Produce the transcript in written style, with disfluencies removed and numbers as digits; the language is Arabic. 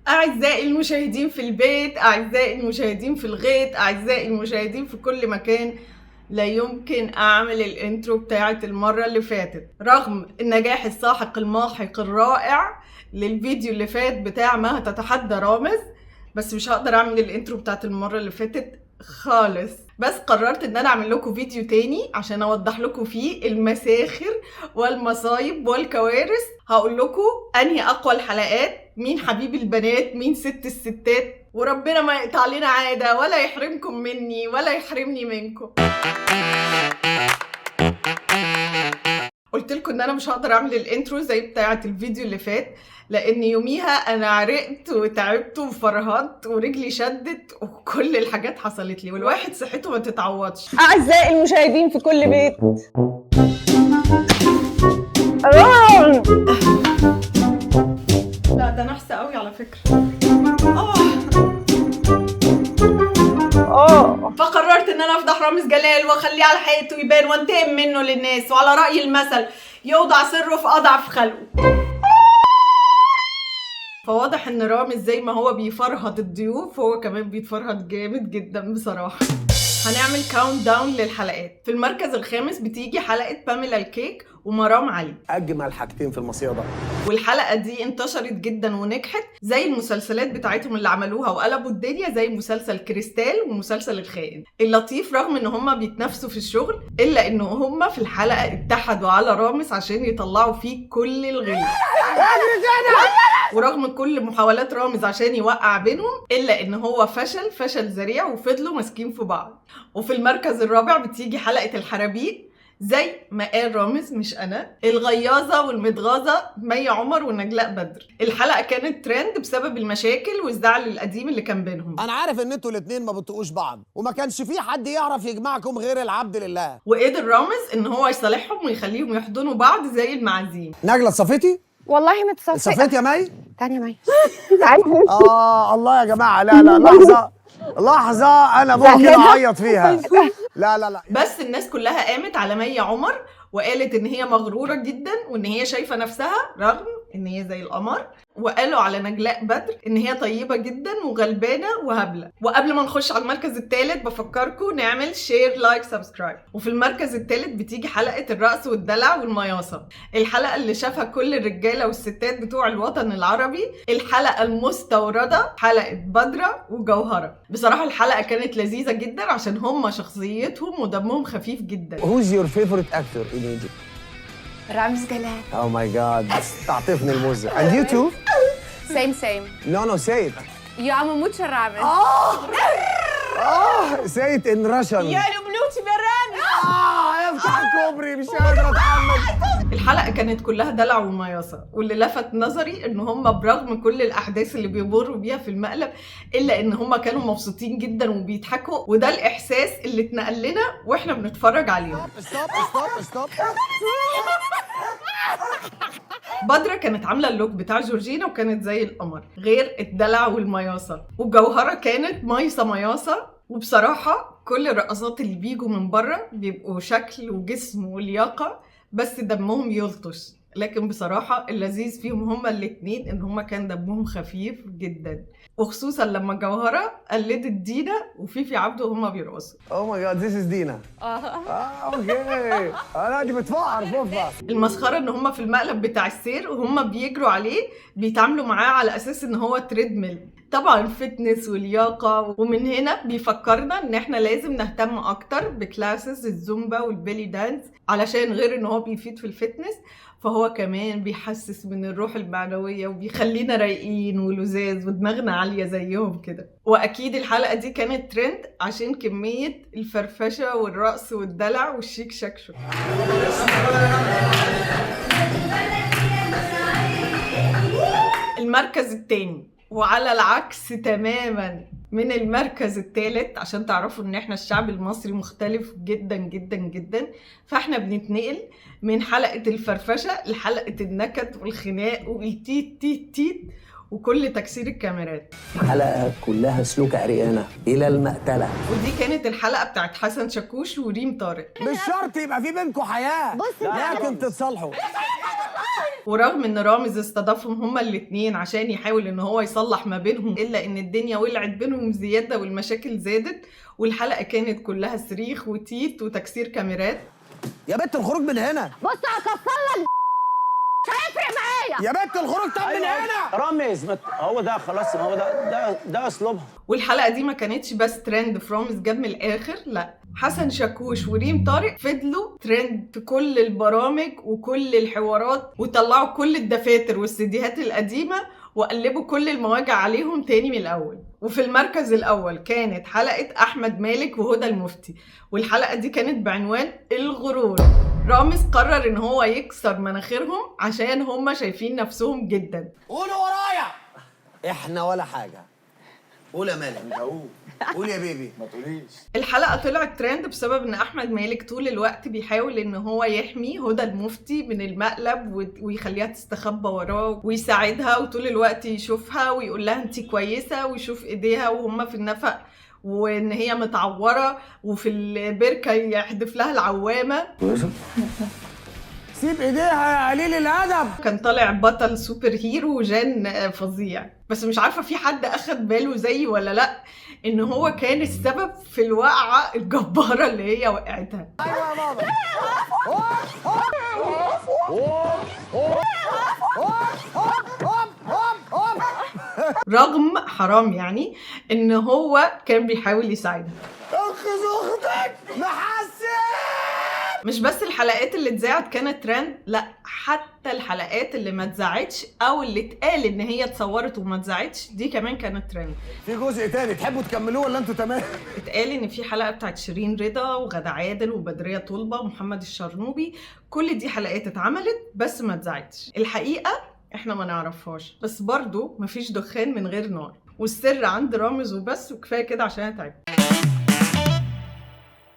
أعزائي المشاهدين في البيت، أعزائي المشاهدين في الغيط، أعزائي المشاهدين في كل مكان، لا يمكن أعمل الانترو بتاعت المرة اللي فاتت رغم النجاح الساحق الماحق الرائع للفيديو اللي فات بتاع ما تتحدى رامز. بس مش هقدر أعمل الانترو بتاعت المرة اللي فاتت خالص. بس قررت ان انا اعمل لكم فيديو تاني عشان اوضح لكم فيه المساخر والمصايب والكوارث. هقول لكم انهي اقوى الحلقات، مين حبيب البنات، مين ست الستات، وربنا ما يقطع لنا عادة ولا يحرمكم مني ولا يحرمني منكم. قلت لكم ان انا مش هقدر اعمل الانترو زي بتاعه الفيديو اللي فات، لان يوميها انا عرقت وتعبت وفرهدت ورجلي شدت وكل الحاجات حصلت لي، والواحد صحته ما تتعوضش. اعزائي المشاهدين في كل بيت، لا ده نحس قوي على فكره. فقررت ان انا افضح رامز جلال واخليه على حقيقته يبان وانتقم منه للناس، وعلى راي المثل يوضع سره في اضعف خلقه. فواضح ان رامز زي ما هو بيفرهد الضيوف هو كمان بيتفرهد جامد جدا بصراحه. هنعمل كاونت داون للحلقات. في المركز الخامس بتيجي حلقه باميلا الكيك ومرام علي، اجمل حاجتين في المصيده. والحلقه دي انتشرت جدا ونجحت زي المسلسلات بتاعتهم اللي عملوها وقلبوا الدنيا، زي مسلسل كريستال ومسلسل الخائن. اللطيف رغم ان هما بيتنافسوا في الشغل الا ان هما في الحلقه اتحدوا على رامز عشان يطلعوا فيه كل الغل. ورغم كل محاولات رامز عشان يوقع بينهم الا ان هو فشل ذريع وفضلوا ماسكين في بعض. وفي المركز الرابع بتيجي حلقه الحرابيق زي ما قال رامز مش انا، الغياظه والمتغاظه مي عمر ونجلاء بدر. الحلقه كانت ترند بسبب المشاكل والزعل القديم اللي كان بينهم. انا عارف ان انتوا الاثنين ما بتطقوش بعض وما كانش في حد يعرف يجمعكم غير العبد لله، وقدر رامز ان هو يصالحهم ويخليهم يحضنوا بعض زي المعازيم. نجلة صفيتي؟ والله متصفقه. صفيت يا مي؟ تعالي مي، تعالي. الله يا جماعه، لا لحظه انا ممكن اعيط فيها. لا بس الناس كلها قامت على مي عمر وقالت ان هي مغروره جدا وان هي شايفه نفسها رغم ان هي زي القمر، وقالوا على نجلاء بدر ان هي طيبه جدا وغلبانه وهبله. وقبل ما نخش على المركز الثالث بفكركم نعمل شير لايك سبسكرايب. وفي المركز الثالث بتيجي حلقه الرقص والدلع والمياصه، الحلقه اللي شافها كل الرجاله والستات بتوع الوطن العربي، الحلقه المستورده، حلقه بدره وجوهره. بصراحه الحلقه كانت لذيذه جدا عشان هم شخصيتهم ودمهم خفيف جدا. Who's your favorite actor in Egypt? رامز جلال. Oh my god، تعطفني الموزة. And you too? same. No, say it. Yo amo mucho رامز. Say it in Russian. يا لبلوتي براني. افتح الكوبري مش قادر اتحمل. الحلقة كانت كلها دلع ومياصة، واللي لفت نظري ان هم برغم كل الاحداث اللي بيمروا بيها في المقلب الا ان هم كانوا مبسوطين جدا وبيضحكوا، وده الاحساس اللي اتنقل لنا واحنا بنتفرج عليهم. ستوب. بدرة كانت عاملة اللوك بتاع جورجينا وكانت زي القمر غير الدلع والمياصة، وجوهرة كانت ميصة مياصة. وبصراحة كل الرقصات اللي بيجوا من بره بيبقوا شكل وجسم ولياقة بس دمهم يلطش، لكن بصراحة اللذيذ فيهم هما الاتنين ان هما كان دمهم خفيف جدا، وخصوصا لما جوهرة قلدت دينا وفيفي عبده وهما بيرقصوا. Oh my god, this is دينا. اوكي. انا دي بتفقر فوفا. المسخرة ان هما في المقلب بتاع السير وهما بيجروا عليه بيتعاملوا معاه على اساس ان هو تريد ميل، طبعا فتنس ولياقة. ومن هنا بيفكرنا ان احنا لازم نهتم اكتر بكلاسز الزومبا والبيلي دانس، علشان غير ان هو بيفيد في الفتنس فهو كمان بيحسس من الروح المعنوية وبيخلينا رايقين ولزاز ودماغنا عالية زيهم كده. واكيد الحلقة دي كانت ترند عشان كمية الفرفشة والرقص والدلع والشيك شكشو. المركز الثاني، وعلى العكس تماما من المركز الثالث، عشان تعرفوا ان احنا الشعب المصري مختلف جدا جدا جدا، فاحنا بنتنقل من حلقة الفرفشة لحلقة النكد والخناق والتيت تيت تيت وكل تكسير الكاميرات. حلقة كلها سلوك عريانة إلى المقتلة. ودي كانت الحلقة بتاعت حسن شاكوش وريم طارق. مش شرط يبقى في بينكم حياة، لكن تتصالحوا. ورغم ان رامز استضافهم هما الاتنين عشان يحاول ان هو يصلح ما بينهم، الا ان الدنيا ولعت بينهم زيادة والمشاكل زادت، والحلقة كانت كلها صريخ وتيت وتكسير كاميرات. يا بنت الخروج من هنا. بص هكسر لك مش هيفرق معايا. يا بنت الخروج طب من هنا. رامز هو ده خلاص، ما هو ده اسلوبها. والحلقة دي ما كانتش بس ترند في رامز جاب من الآخر، لا، حسن شاكوش وريم طارق فضلوا ترند في كل البرامج وكل الحوارات، وطلعوا كل الدفاتر والسيديهات القديمة وقلبوا كل المواجع عليهم تاني من الأول. وفي المركز الأول كانت حلقة أحمد مالك وهدى المفتي، والحلقة دي كانت بعنوان الغرور. رامز قرر إن هو يكسر مناخيرهم عشان هما شايفين نفسهم جدا. قولوا ورايا. احنا ولا حاجة. قول يا مالك. قول يا بيبي. ما تقوليش. الحلقة طلعت ترند بسبب ان احمد مالك طول الوقت بيحاول ان هو يحمي هدى المفتي من المقلب ويخليها تستخبى وراه ويساعدها، وطول الوقت يشوفها ويقول لها انتي كويسة، ويشوف ايديها وهما في النفق وان هي متعورة، وفي البركة يحدف لها العوامة. سيب ايديها يا قليل الادب. كان طالع بطل سوبر هيرو وجان فظيع، بس مش عارفة في حد اخد باله زيي ولا لا ان هو كان السبب في الوقعة الجبارة اللي هي وقعتها. ايوه يا ماما. رغم حرام يعني ان هو كان بيحاول يساعدها. انقذ اختك محسن. مش بس الحلقات اللي اتذاعت كانت ترند، لا، حتى الحلقات اللي ما اتذاعتش او اللي اتقال ان هي اتصورت وما اتذاعتش دي كمان كانت ترند. في جزء تاني تحبوا تكملوه ولا انتوا تمام؟ اتقال ان في حلقه بتاعت شيرين رضا وغادة عادل وبدريه طلبه ومحمد الشرنوبي، كل دي حلقات اتعملت بس ما اتذاعتش. الحقيقه احنا ما نعرفهاش، بس برضو مفيش دخان من غير نار، والسر عند رامز وبس، وكفايه كده عشان اتعب.